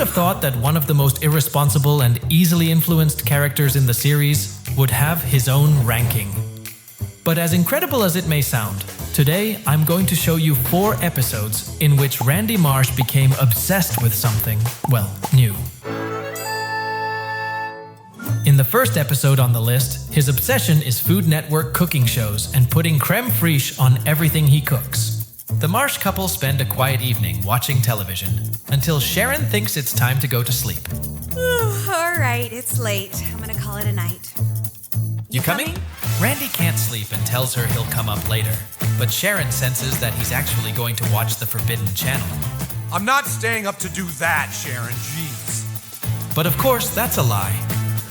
have thought that one of the most irresponsible and easily influenced characters in the series would have his own ranking? But as incredible as it may sound, today I'm going to show you 4 episodes in which Randy Marsh became obsessed with something, well, new. In the first episode on the list, his obsession is Food Network cooking shows and putting creme fraiche on everything he cooks. The Marsh couple spend a quiet evening watching television until Sharon thinks it's time to go to sleep. All right, it's late. I'm gonna call it a night. You coming? Randy can't sleep and tells her he'll come up later, but Sharon senses that he's actually going to watch the Forbidden Channel. I'm not staying up to do that, Sharon, jeez. But of course, that's a lie.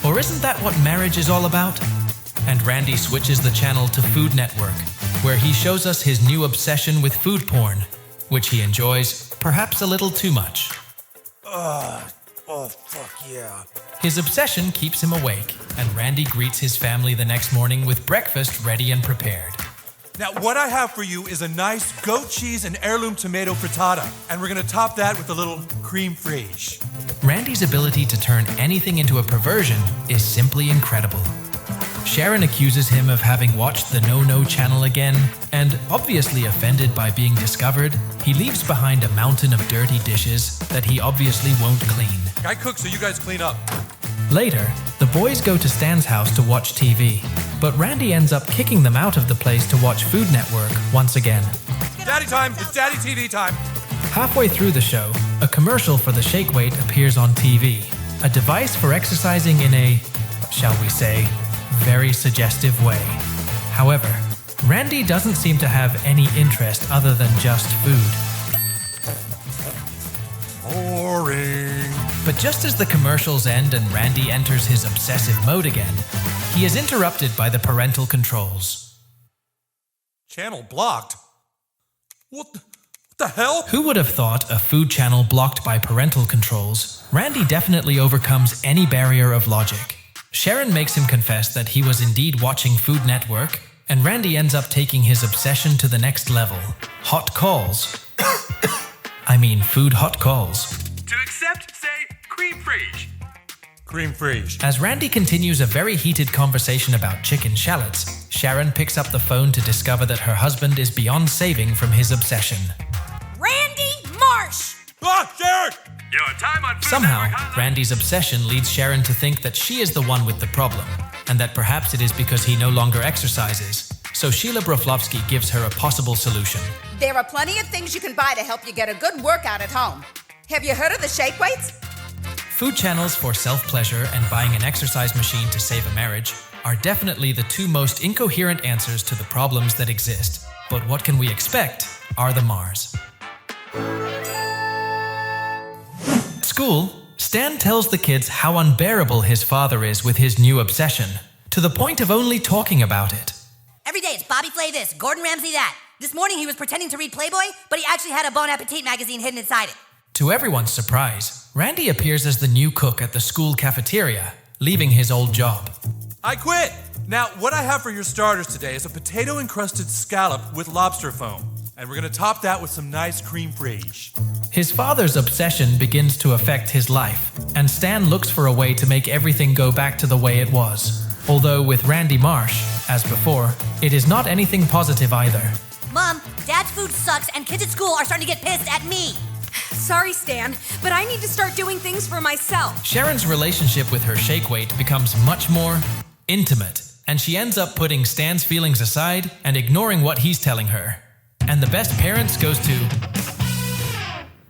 Or isn't that what marriage is all about? And Randy switches the channel to Food Network, where he shows us his new obsession with food porn, which he enjoys perhaps a little too much. Oh, fuck yeah. His obsession keeps him awake, and Randy greets his family the next morning with breakfast ready and prepared. Now, what I have for you is a nice goat cheese and heirloom tomato frittata, and we're gonna top that with a little creme fraiche. Randy's ability to turn anything into a perversion is simply incredible. Sharon accuses him of having watched the No-No channel again, and obviously offended by being discovered, he leaves behind a mountain of dirty dishes that he obviously won't clean. I cook, so you guys clean up. Later, the boys go to Stan's house to watch TV, but Randy ends up kicking them out of the place to watch Food Network once again. Daddy time! It's Daddy TV time! Halfway through the show, a commercial for the shake weight appears on TV, a device for exercising in a, shall we say, very suggestive way. However, Randy doesn't seem to have any interest other than just food. Boring. But just as the commercials end and Randy enters his obsessive mode again, he is interrupted by the parental controls. Channel blocked? What the hell? Who would have thought a food channel blocked by parental controls? Randy definitely overcomes any barrier of logic. Sharon makes him confess that he was indeed watching Food Network, and Randy ends up taking his obsession to the next level. Hot calls. I mean food hot calls. To accept, say, creme fraiche. Creme fraiche. As Randy continues a very heated conversation about chicken shallots, Sharon picks up the phone to discover that her husband is beyond saving from his obsession. Randy Marsh! Ah, Sharon! Your time on Food Somehow, Network Hotline. Randy's obsession leads Sharon to think that she is the one with the problem, and that perhaps it is because he no longer exercises. So Sheila Broflovsky gives her a possible solution. There are plenty of things you can buy to help you get a good workout at home. Have you heard of the shake weights? Food channels for self-pleasure and buying an exercise machine to save a marriage are definitely the 2 most incoherent answers to the problems that exist. But what can we expect are the Mars. School, Stan tells the kids how unbearable his father is with his new obsession, to the point of only talking about it. Every day it's Bobby Flay this, Gordon Ramsay that. This morning he was pretending to read Playboy, but he actually had a Bon Appetit magazine hidden inside it. To everyone's surprise, Randy appears as the new cook at the school cafeteria, leaving his old job. I quit! Now, what I have for your starters today is a potato-encrusted scallop with lobster foam. And we're gonna top that with some nice creme fraiche. His father's obsession begins to affect his life, and Stan looks for a way to make everything go back to the way it was. Although with Randy Marsh, as before, it is not anything positive either. Mom, Dad's food sucks and kids at school are starting to get pissed at me. Sorry, Stan, but I need to start doing things for myself. Sharon's relationship with her shake weight becomes much more intimate, and she ends up putting Stan's feelings aside and ignoring what he's telling her. And the best parents goes to...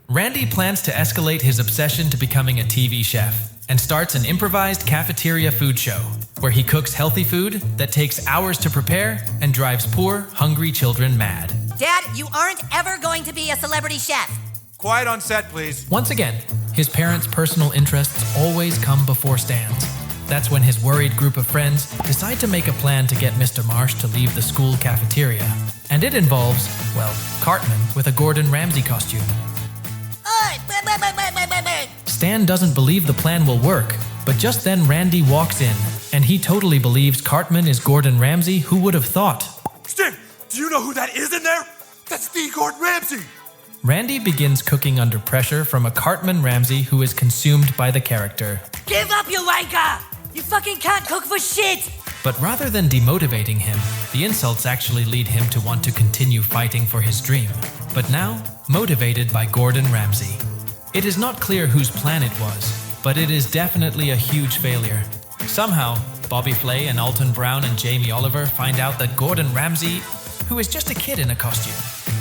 Randy plans to escalate his obsession to becoming a TV chef and starts an improvised cafeteria food show where he cooks healthy food that takes hours to prepare and drives poor, hungry children mad. Dad, you aren't ever going to be a celebrity chef. Quiet on set, please. Once again, his parents' personal interests always come before Stan's. That's when his worried group of friends decide to make a plan to get Mr. Marsh to leave the school cafeteria. And it involves, well, Cartman with a Gordon Ramsay costume. Stan doesn't believe the plan will work, but just then Randy walks in, and he totally believes Cartman is Gordon Ramsay. Who would have thought? Stan, do you know who that is in there? That's the Gordon Ramsay. Randy begins cooking under pressure from a Cartman Ramsay who is consumed by the character. Give up, you wanker! You fucking can't cook for shit! But rather than demotivating him, the insults actually lead him to want to continue fighting for his dream. But now, motivated by Gordon Ramsay. It is not clear whose plan it was, but it is definitely a huge failure. Somehow, Bobby Flay and Alton Brown and Jamie Oliver find out that Gordon Ramsay, who is just a kid in a costume,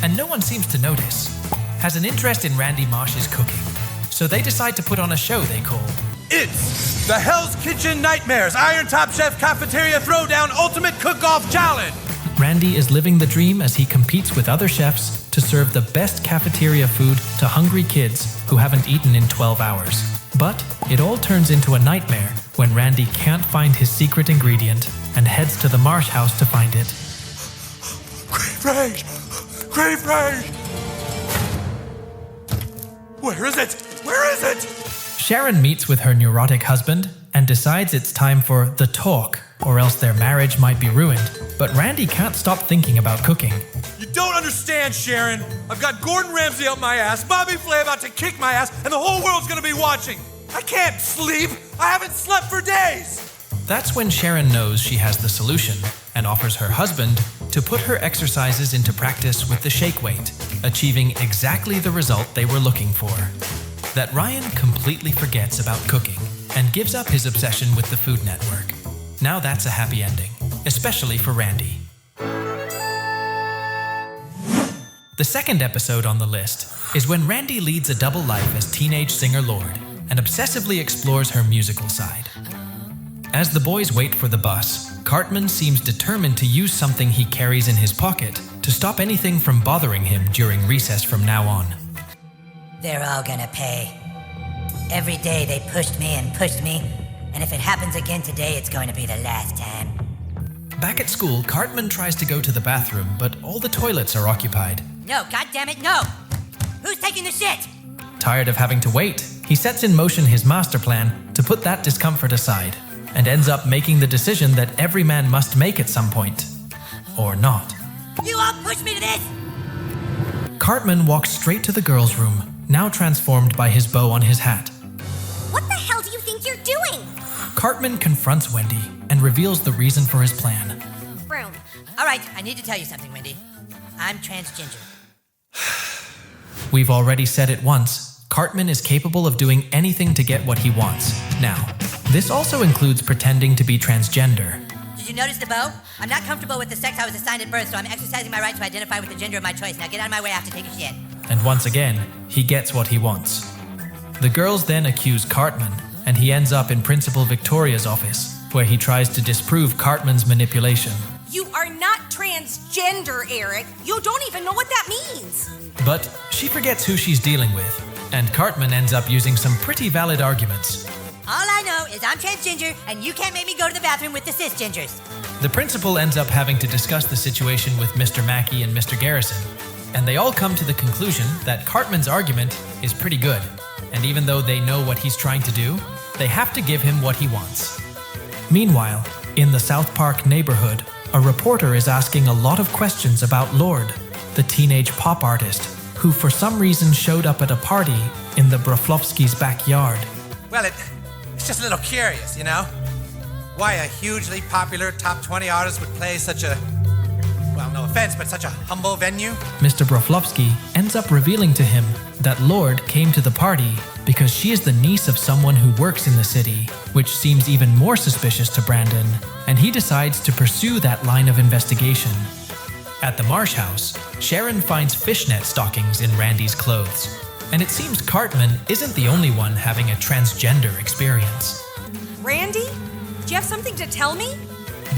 and no one seems to notice, has an interest in Randy Marsh's cooking. So they decide to put on a show they call It's the Hell's Kitchen Nightmares Iron Top Chef Cafeteria Throwdown Ultimate Cook-Off Challenge. Randy is living the dream as he competes with other chefs to serve the best cafeteria food to hungry kids who haven't eaten in 12 hours. But it all turns into a nightmare when Randy can't find his secret ingredient and heads to the Marsh house to find it. Crave rage! Crave rage! Where is it? Where is it? Sharon meets with her neurotic husband and decides it's time for the talk, or else their marriage might be ruined. But Randy can't stop thinking about cooking. You don't understand, Sharon. I've got Gordon Ramsay up my ass, Bobby Flay about to kick my ass, and the whole world's gonna be watching. I can't sleep. I haven't slept for days. That's when Sharon knows she has the solution and offers her husband to put her exercises into practice with the shake weight, achieving exactly the result they were looking for. That Ryan completely forgets about cooking and gives up his obsession with the Food Network. Now that's a happy ending, especially for Randy. The second episode on the list is when Randy leads a double life as teenage singer Lord and obsessively explores her musical side. As the boys wait for the bus, Cartman seems determined to use something he carries in his pocket to stop anything from bothering him during recess from now on. They're all gonna pay. Every day they pushed me, and if it happens again today, it's going to be the last time. Back at school, Cartman tries to go to the bathroom, but all the toilets are occupied. No, goddammit, no! Who's taking the shit? Tired of having to wait, he sets in motion his master plan to put that discomfort aside, and ends up making the decision that every man must make at some point. Or not. You all pushed me to this! Cartman walks straight to the girls' room, now transformed by his bow on his hat. What the hell do you think you're doing? Cartman confronts Wendy and reveals the reason for his plan. Brown. All right, I need to tell you something, Wendy. I'm transgender. We've already said it once, Cartman is capable of doing anything to get what he wants. Now, this also includes pretending to be transgender. Did you notice the bow? I'm not comfortable with the sex I was assigned at birth, so I'm exercising my right to identify with the gender of my choice. Now get out of my way, I have to take a shit. And once again, he gets what he wants. The girls then accuse Cartman, and he ends up in Principal Victoria's office, where he tries to disprove Cartman's manipulation. You are not transgender, Eric. You don't even know what that means. But she forgets who she's dealing with, and Cartman ends up using some pretty valid arguments. All I know is I'm transgender, and you can't make me go to the bathroom with the cisgengers. The principal ends up having to discuss the situation with Mr. Mackey and Mr. Garrison, and they all come to the conclusion that Cartman's argument is pretty good, and even though they know what he's trying to do, they have to give him what he wants. Meanwhile, in the South Park neighborhood, a reporter is asking a lot of questions about Lord, the teenage pop artist, who for some reason showed up at a party in the Broflovskys' backyard. Well, it's just a little curious, you know? Why a hugely popular top 20 artist would play such a, well, no offense, but such a humble venue? Mr. Broflovsky ends up revealing to him that Lord came to the party because she is the niece of someone who works in the city, which seems even more suspicious to Brandon, and he decides to pursue that line of investigation. At the Marsh house, Sharon finds fishnet stockings in Randy's clothes, and it seems Cartman isn't the only one having a transgender experience. Randy? Do you have something to tell me?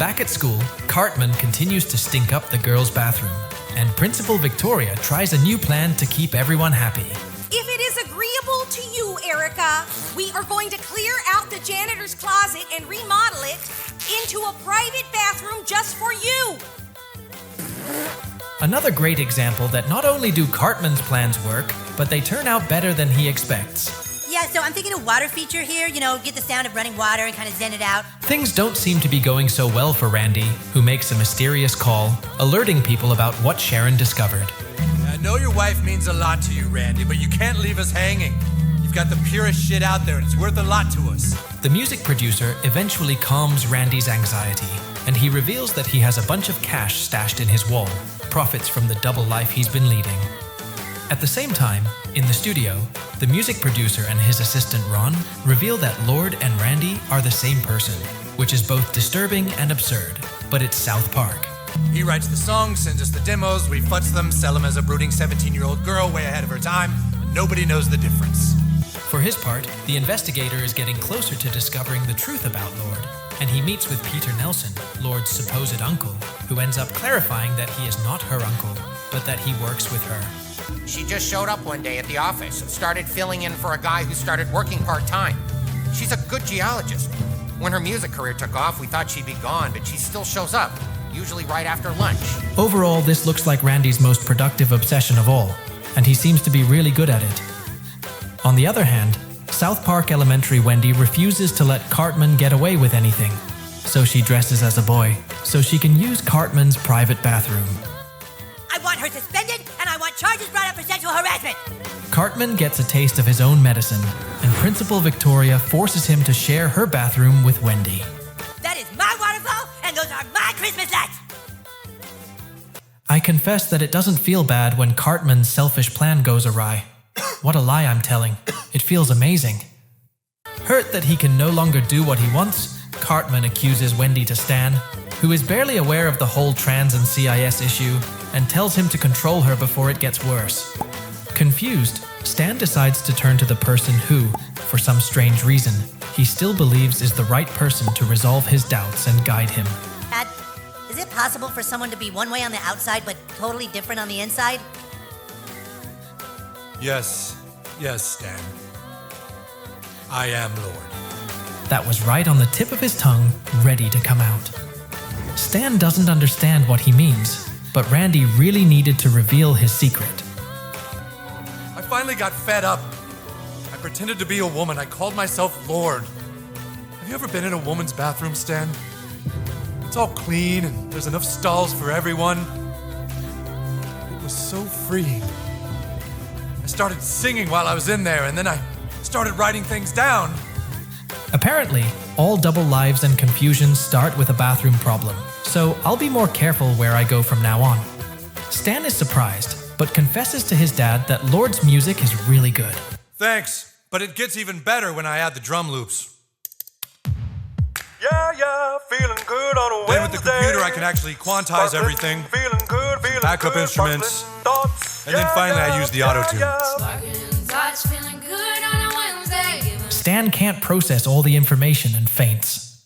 Back at school, Cartman continues to stink up the girls' bathroom, and Principal Victoria tries a new plan to keep everyone happy. If it is agreeable to you, Erica, we are going to clear out the janitor's closet and remodel it into a private bathroom just for you. Another great example that not only do Cartman's plans work, but they turn out better than he expects. Yeah, so I'm thinking a water feature here, you know, get the sound of running water and kind of zen it out. Things don't seem to be going so well for Randy, who makes a mysterious call, alerting people about what Sharon discovered. know your wife means a lot to you, Randy, but you can't leave us hanging. You've got the purest shit out there, and it's worth a lot to us. The music producer eventually calms Randy's anxiety, and he reveals that he has a bunch of cash stashed in his wall, profits from the double life he's been leading. At the same time, in the studio, the music producer and his assistant Ron reveal that Lord and Randy are the same person, which is both disturbing and absurd, but it's South Park. He writes the songs, sends us the demos, we futz them, sell them as a brooding 17-year-old girl way ahead of her time, and nobody knows the difference. For his part, the investigator is getting closer to discovering the truth about Lord, and he meets with Peter Nelson, Lord's supposed uncle, who ends up clarifying that he is not her uncle, but that he works with her. She just showed up one day at the office and started filling in for a guy who started working part-time. She's a good geologist. When her music career took off, we thought she'd be gone, but she still shows up, usually right after lunch. Overall, this looks like Randy's most productive obsession of all, and he seems to be really good at it. On the other hand, South Park Elementary Wendy refuses to let Cartman get away with anything, so she dresses as a boy, so she can use Cartman's private bathroom. I want her suspended, and I want charges brought up for sexual harassment. Cartman gets a taste of his own medicine, and Principal Victoria forces him to share her bathroom with Wendy. That is my waterfall, and those are my Christmas lights. I confess that it doesn't feel bad when Cartman's selfish plan goes awry. What a lie I'm telling. It feels amazing. Hurt that he can no longer do what he wants, Cartman accuses Wendy to Stan, who is barely aware of the whole trans and CIS issue, and tells him to control her before it gets worse. Confused, Stan decides to turn to the person who, for some strange reason, he still believes is the right person to resolve his doubts and guide him. Dad, is it possible for someone to be one way on the outside but totally different on the inside? Yes, Stan. I am Lord. That was right on the tip of his tongue, ready to come out. Stan doesn't understand what he means, but Randy really needed to reveal his secret. I finally got fed up. I pretended to be a woman. I called myself Lord. Have you ever been in a woman's bathroom, Stan? It's all clean and there's enough stalls for everyone. It was so freeing. I started singing while I was in there, and then I started writing things down. Apparently, all double lives and confusions start with a bathroom problem, so I'll be more careful where I go from now on. Stan is surprised, but confesses to his dad that Lord's music is really good. Thanks, but it gets even better when I add the drum loops. Yeah, feeling good on a Wednesday. Then with the computer, I can actually quantize everything. Feeling good, backup instruments. And then finally, I use the auto-tune. Stan can't process all the information and faints.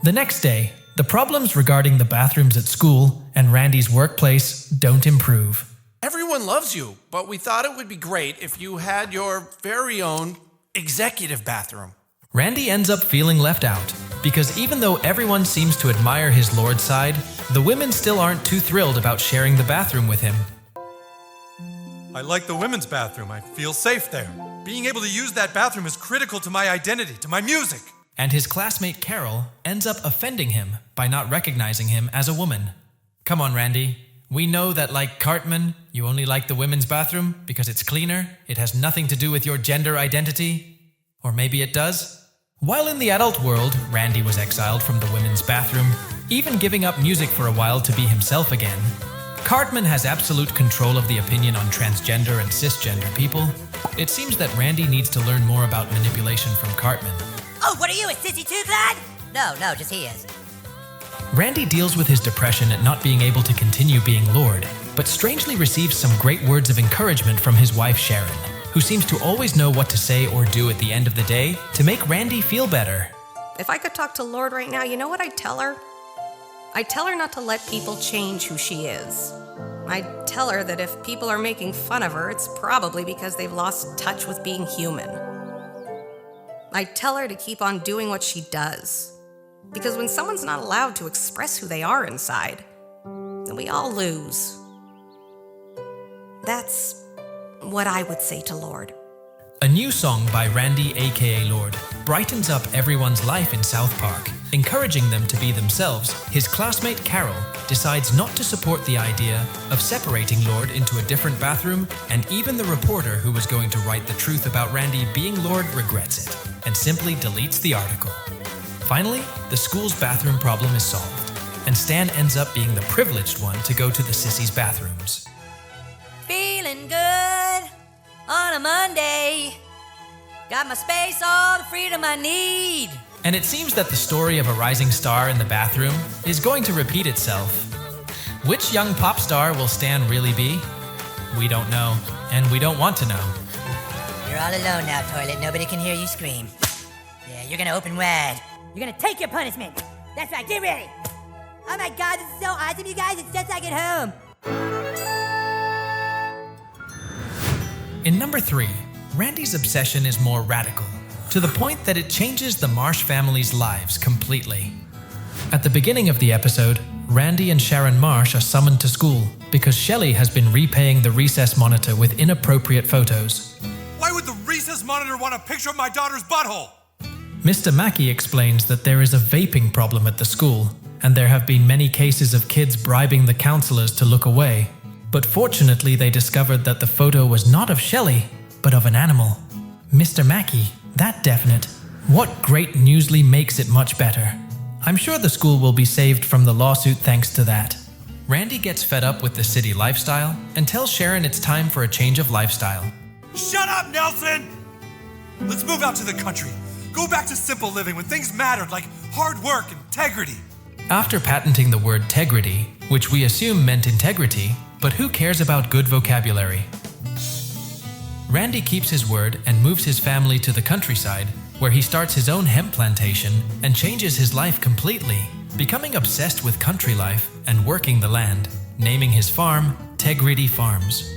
The next day, the problems regarding the bathrooms at school and Randy's workplace don't improve. Everyone loves you, but we thought it would be great if you had your very own executive bathroom. Randy ends up feeling left out, because even though everyone seems to admire his Lord side, the women still aren't too thrilled about sharing the bathroom with him. I like the women's bathroom. I feel safe there. Being able to use that bathroom is critical to my identity, to my music. And his classmate Carol ends up offending him by not recognizing him as a woman. Come on, Randy. We know that, like Cartman, you only like the women's bathroom because it's cleaner. It has nothing to do with your gender identity. Or maybe it does? While in the adult world, Randy was exiled from the women's bathroom, even giving up music for a while to be himself again. Cartman has absolute control of the opinion on transgender and cisgender people. It seems that Randy needs to learn more about manipulation from Cartman. Oh, what are you, a sissy tooth lad? No, just he is. Randy deals with his depression at not being able to continue being Lord, but strangely receives some great words of encouragement from his wife Sharon, who seems to always know what to say or do at the end of the day to make Randy feel better. If I could talk to Lord right now, you know what I'd tell her? I'd tell her not to let people change who she is. I'd tell her that if people are making fun of her, it's probably because they've lost touch with being human. I'd tell her to keep on doing what she does. Because when someone's not allowed to express who they are inside, then we all lose. That's what I would say to Lord. A new song by Randy aka Lord brightens up everyone's life in South Park, encouraging them to be themselves, his classmate Carol decides not to support the idea of separating Lord into a different bathroom, and even the reporter who was going to write the truth about Randy being Lord regrets it and simply deletes the article. Finally, the school's bathroom problem is solved, and Stan ends up being the privileged one to go to the sissies' bathrooms. Feeling good on a Monday. Got my space, all the freedom I need. And it seems that the story of a rising star in the bathroom is going to repeat itself. Which young pop star will Stan really be? We don't know, and we don't want to know. You're all alone now, toilet. Nobody can hear you scream. Yeah, you're gonna open wide. You're gonna take your punishment. That's right, get ready. Oh my God, this is so awesome, you guys. It's just like at home. In number 3, Randy's obsession is more radical, to the point that it changes the Marsh family's lives completely. At the beginning of the episode, Randy and Sharon Marsh are summoned to school because Shelley has been repaying the recess monitor with inappropriate photos. Why would the recess monitor want a picture of my daughter's butthole? Mr. Mackey explains that there is a vaping problem at the school, and there have been many cases of kids bribing the counselors to look away. But fortunately, they discovered that the photo was not of Shelley, but of an animal. Mr. Mackey, that definite. What great newsly makes it much better. I'm sure the school will be saved from the lawsuit thanks to that. Randy gets fed up with the city lifestyle and tells Sharon it's time for a change of lifestyle. Shut up, Nelson! Let's move out to the country. Go back to simple living when things mattered, like hard work and integrity. After patenting the word tegrity, which we assume meant integrity, but who cares about good vocabulary? Randy keeps his word and moves his family to the countryside, where he starts his own hemp plantation and changes his life completely, becoming obsessed with country life and working the land, naming his farm Tegrity Farms.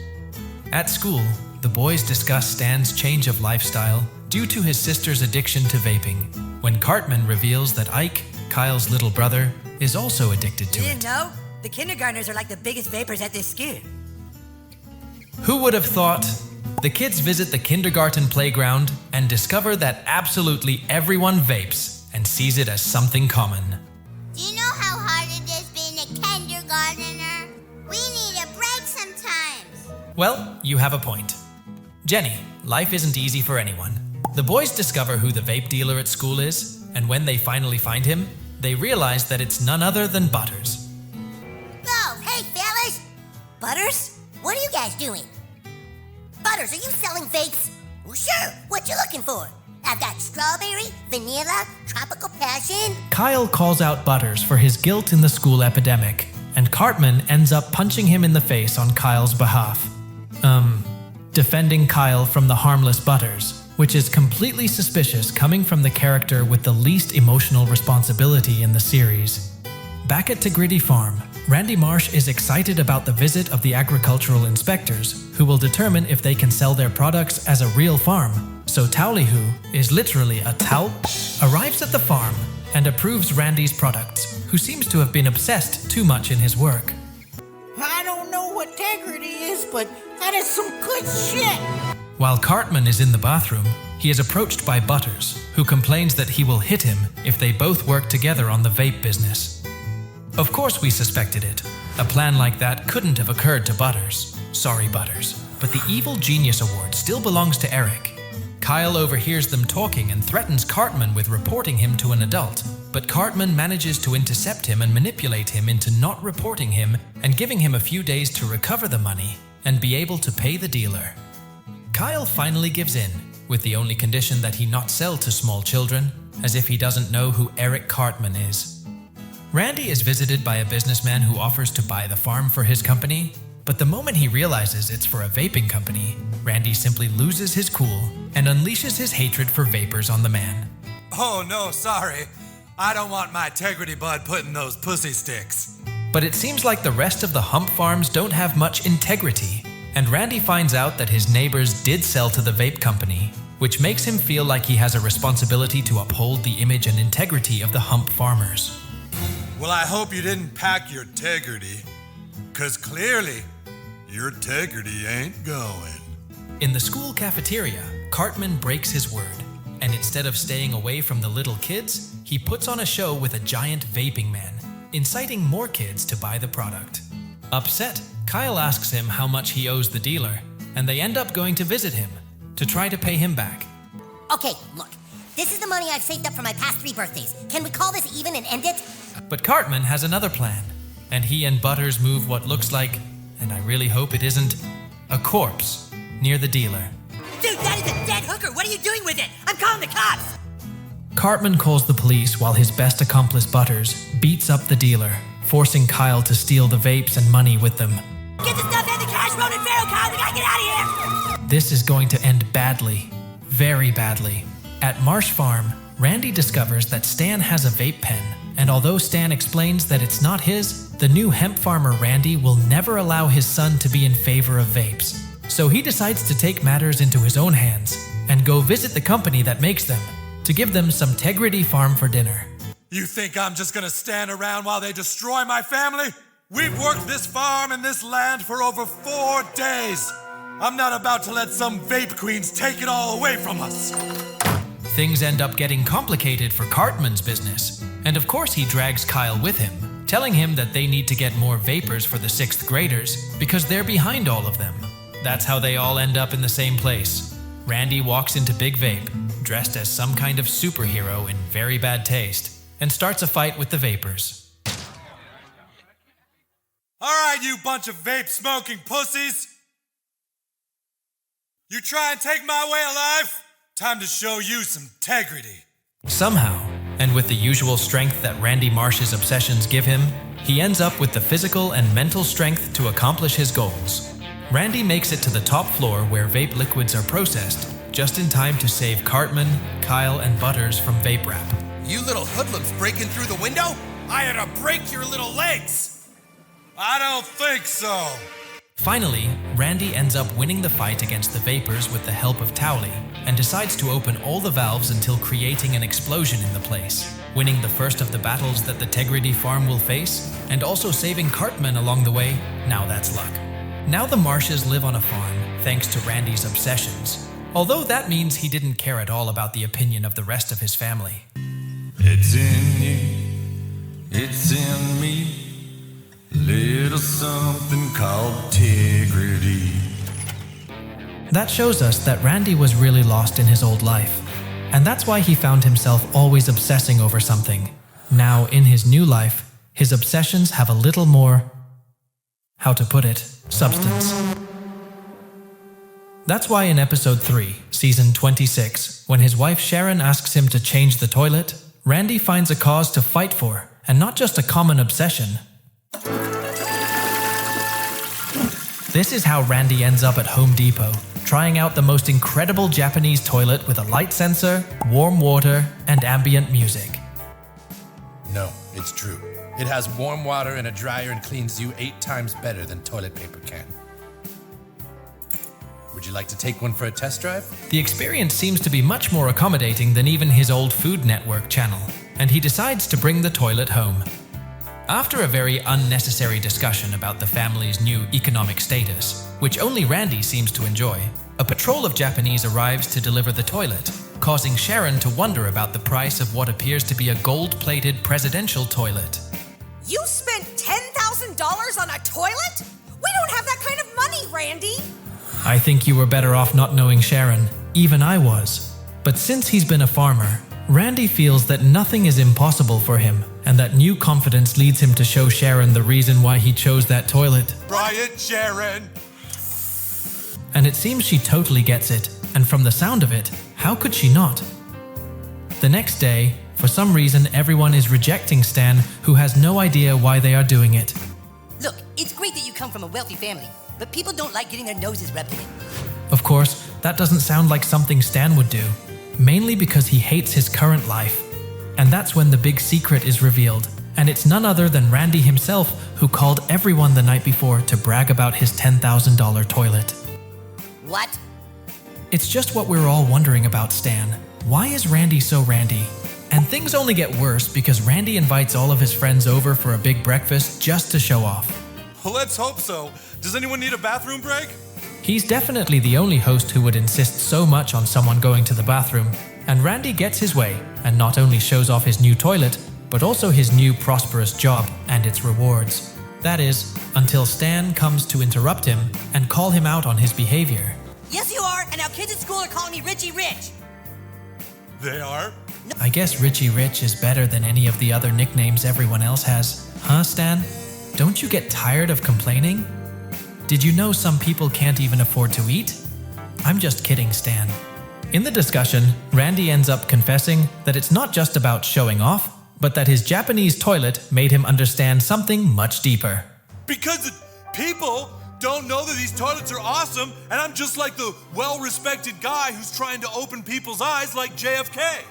At school, the boys discuss Stan's change of lifestyle due to his sister's addiction to vaping, when Cartman reveals that Ike, Kyle's little brother, is also addicted to You it. didn't know? The kindergartners are like the biggest vapors at this school. Who would have thought? The kids visit the kindergarten playground and discover that absolutely everyone vapes and sees it as something common. Do you know how hard it is being a kindergartner? We need a break sometimes. Well, you have a point. Jenny, life isn't easy for anyone. The boys discover who the vape dealer at school is, and when they finally find him, they realize that it's none other than Butters. Oh, hey, fellas. Butters? What are you guys doing? Butters, are you selling vapes? Well, sure. What you looking for? I've got strawberry, vanilla, tropical passion. Kyle calls out Butters for his guilt in the school epidemic, and Cartman ends up punching him in the face on Kyle's behalf. Defending Kyle from the harmless Butters, which is completely suspicious coming from the character with the least emotional responsibility in the series. Back at Tegrity Farm, Randy Marsh is excited about the visit of the agricultural inspectors, who will determine if they can sell their products as a real farm. So Towley, who is literally a towel, arrives at the farm and approves Randy's products, who seems to have been obsessed too much in his work. I don't know what integrity is, but that is some good shit. While Cartman is in the bathroom, he is approached by Butters, who complains that he will hit him if they both work together on the vape business. Of course we suspected it. A plan like that couldn't have occurred to Butters. Sorry, Butters. But the Evil Genius Award still belongs to Eric. Kyle overhears them talking and threatens Cartman with reporting him to an adult. But Cartman manages to intercept him and manipulate him into not reporting him and giving him a few days to recover the money and be able to pay the dealer. Kyle finally gives in, with the only condition that he not sell to small children, as if he doesn't know who Eric Cartman is. Randy is visited by a businessman who offers to buy the farm for his company, but the moment he realizes it's for a vaping company, Randy simply loses his cool and unleashes his hatred for vapors on the man. Oh no, sorry. I don't want my integrity bud putting those pussy sticks. But it seems like the rest of the Hump Farms don't have much integrity, and Randy finds out that his neighbors did sell to the vape company, which makes him feel like he has a responsibility to uphold the image and integrity of the Hump Farmers. Well, I hope you didn't pack your integrity, 'cause clearly, your integrity ain't going. In the school cafeteria, Cartman breaks his word, and instead of staying away from the little kids, he puts on a show with a giant vaping man, inciting more kids to buy the product. Upset, Kyle asks him how much he owes the dealer, and they end up going to visit him to try to pay him back. Okay, look. This is the money I've saved up for my past 3 birthdays. Can we call this even and end it? But Cartman has another plan, and he and Butters move what looks like, and I really hope it isn't, a corpse near the dealer. Dude, that is a dead hooker. What are you doing with it? I'm calling the cops. Cartman calls the police while his best accomplice Butters beats up the dealer, forcing Kyle to steal the vapes and money with them. Get the stuff and the cash, Ronan Farrow, Kyle. We gotta get out of here. This is going to end badly, very badly. At Marsh Farm, Randy discovers that Stan has a vape pen, and although Stan explains that it's not his, the new hemp farmer Randy will never allow his son to be in favor of vapes. So he decides to take matters into his own hands and go visit the company that makes them to give them some Tegrity Farm for dinner. You think I'm just gonna stand around while they destroy my family? We've worked this farm and this land for over 4 days. I'm not about to let some vape queens take it all away from us. Things end up getting complicated for Cartman's business, and of course he drags Kyle with him, telling him that they need to get more vapors for the 6th graders because they're behind all of them. That's how they all end up in the same place. Randy walks into Big Vape, dressed as some kind of superhero in very bad taste, and starts a fight with the vapors. All right, you bunch of vape-smoking pussies. You try and take my way of life? Time to show you some integrity. Somehow, and with the usual strength that Randy Marsh's obsessions give him, he ends up with the physical and mental strength to accomplish his goals. Randy makes it to the top floor where vape liquids are processed, just in time to save Cartman, Kyle, and Butters from vape wrap. You little hoodlums breaking through the window? I had to break your little legs. I don't think so. Finally, Randy ends up winning the fight against the vapors with the help of Towley, and decides to open all the valves until creating an explosion in the place, winning the first of the battles that the Tegrity Farm will face, and also saving Cartman along the way. Now that's luck. Now the Marshes live on a farm, thanks to Randy's obsessions, although that means he didn't care at all about the opinion of the rest of his family. It's in you, it's in me, little something called integrity. That shows us that Randy was really lost in his old life, and that's why he found himself always obsessing over something. Now, in his new life, his obsessions have a little more, how to put it, substance. That's why in episode 3, season 26, when his wife Sharon asks him to change the toilet, Randy finds a cause to fight for, and not just a common obsession. This is how Randy ends up at Home Depot, trying out the most incredible Japanese toilet with a light sensor, warm water, and ambient music. No, it's true. It has warm water and a dryer and cleans you 8 times better than toilet paper can. Would you like to take one for a test drive? The experience seems to be much more accommodating than even his old Food Network channel, and he decides to bring the toilet home. After a very unnecessary discussion about the family's new economic status, which only Randy seems to enjoy, a patrol of Japanese arrives to deliver the toilet, causing Sharon to wonder about the price of what appears to be a gold-plated presidential toilet. You spent $10,000 on a toilet? We don't have that kind of money, Randy. I think you were better off not knowing Sharon. Even I was. But since he's been a farmer, Randy feels that nothing is impossible for him, and that new confidence leads him to show Sharon the reason why he chose that toilet. Riot, Sharon! And it seems she totally gets it, and from the sound of it, how could she not? The next day, for some reason everyone is rejecting Stan, who has no idea why they are doing it. Look, it's great that you come from a wealthy family, but people don't like getting their noses rubbed in it. Of course, that doesn't sound like something Stan would do, mainly because he hates his current life. And that's when the big secret is revealed, and it's none other than Randy himself who called everyone the night before to brag about his $10,000 toilet. What? It's just what we're all wondering about Stan. Why is Randy so Randy? And things only get worse because Randy invites all of his friends over for a big breakfast just to show off. Well, let's hope so. Does anyone need a bathroom break? He's definitely the only host who would insist so much on someone going to the bathroom, and Randy gets his way and not only shows off his new toilet, but also his new prosperous job and its rewards. That is, until Stan comes to interrupt him and call him out on his behavior. Yes, you are, and now kids at school are calling me Richie Rich. They are? I guess Richie Rich is better than any of the other nicknames everyone else has. Huh, Stan? Don't you get tired of complaining? Did you know some people can't even afford to eat? I'm just kidding, Stan. In the discussion, Randy ends up confessing that it's not just about showing off, but that his Japanese toilet made him understand something much deeper. Because people don't know that these toilets are awesome, and I'm just like the well-respected guy who's trying to open people's eyes like JFK.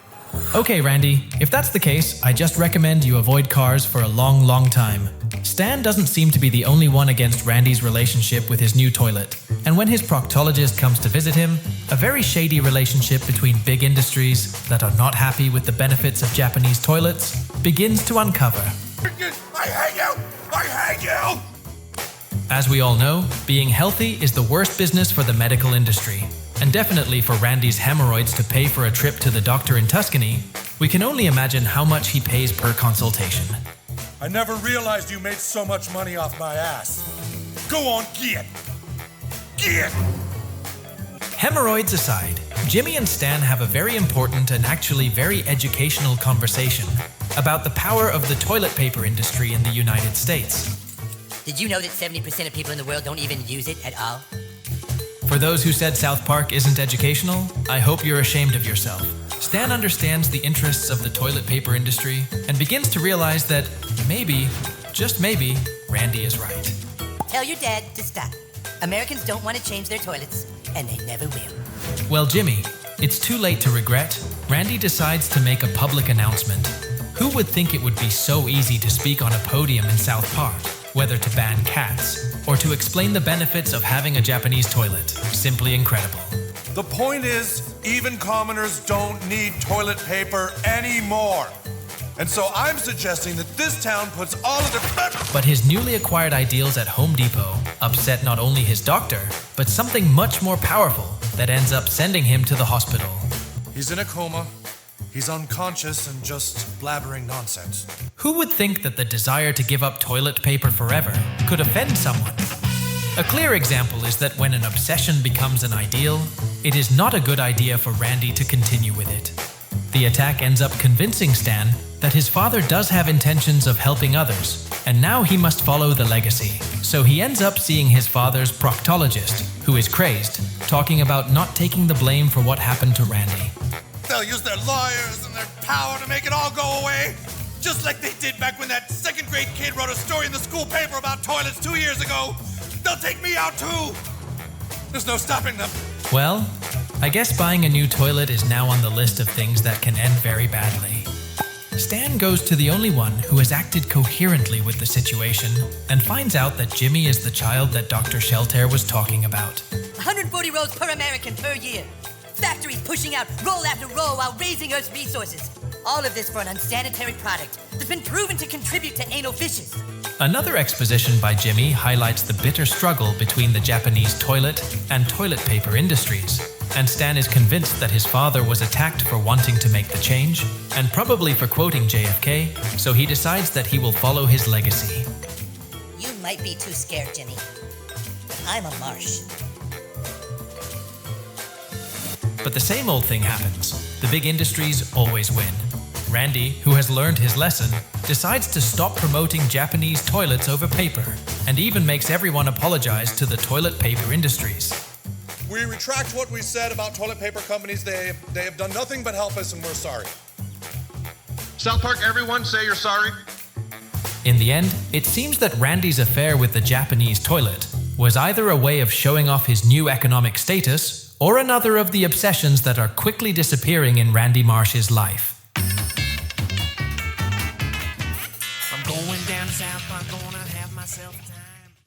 Okay, Randy, if that's the case, I just recommend you avoid cars for a long, long time. Stan doesn't seem to be the only one against Randy's relationship with his new toilet. And when his proctologist comes to visit him, a very shady relationship between big industries that are not happy with the benefits of Japanese toilets begins to uncover. I hate you! I hate you! As we all know, being healthy is the worst business for the medical industry. And definitely for Randy's hemorrhoids to pay for a trip to the doctor in Tuscany, we can only imagine how much he pays per consultation. I never realized you made so much money off my ass. Go on, get! Get! Hemorrhoids aside, Jimmy and Stan have a very important and actually very educational conversation about the power of the toilet paper industry in the United States. Did you know that 70% of people in the world don't even use it at all? For those who said South Park isn't educational, I hope you're ashamed of yourself. Stan understands the interests of the toilet paper industry and begins to realize that maybe, just maybe, Randy is right. Tell your dad to stop. Americans don't want to change their toilets, and they never will. Well, Jimmy, it's too late to regret. Randy decides to make a public announcement. Who would think it would be so easy to speak on a podium in South Park, whether to ban cats or to explain the benefits of having a Japanese toilet? Simply incredible. The point is, even commoners don't need toilet paper anymore. And so I'm suggesting that this town puts all of their... But his newly acquired ideals at Home Depot upset not only his doctor, but something much more powerful that ends up sending him to the hospital. He's in a coma. He's unconscious and just blabbering nonsense. Who would think that the desire to give up toilet paper forever could offend someone? A clear example is that when an obsession becomes an ideal, it is not a good idea for Randy to continue with it. The attack ends up convincing Stan that his father does have intentions of helping others, and now he must follow the legacy. So he ends up seeing his father's proctologist, who is crazed, talking about not taking the blame for what happened to Randy. They'll use their lawyers and their power to make it all go away. Just like they did back when that second grade kid wrote a story in the school paper about toilets 2 years ago. They'll take me out too. There's no stopping them. Well, I guess buying a new toilet is now on the list of things that can end very badly. Stan goes to the only one who has acted coherently with the situation and finds out that Jimmy is the child that Dr. Shelter was talking about. 140 rolls per American per year. Factories pushing out roll after roll while raising Earth's resources. All of this for an unsanitary product that's been proven to contribute to anal fishes. Another exposition by Jimmy highlights the bitter struggle between the Japanese toilet and toilet paper industries. And Stan is convinced that his father was attacked for wanting to make the change, and probably for quoting JFK, so he decides that he will follow his legacy. You might be too scared, Jimmy. But I'm a Marsh. But the same old thing happens. The big industries always win. Randy, who has learned his lesson, decides to stop promoting Japanese toilets over paper, and even makes everyone apologize to the toilet paper industries. We retract what we said about toilet paper companies. They have done nothing but help us, and we're sorry. South Park, everyone say you're sorry. In the end, it seems that Randy's affair with the Japanese toilet was either a way of showing off his new economic status or another of the obsessions that are quickly disappearing in Randy Marsh's life.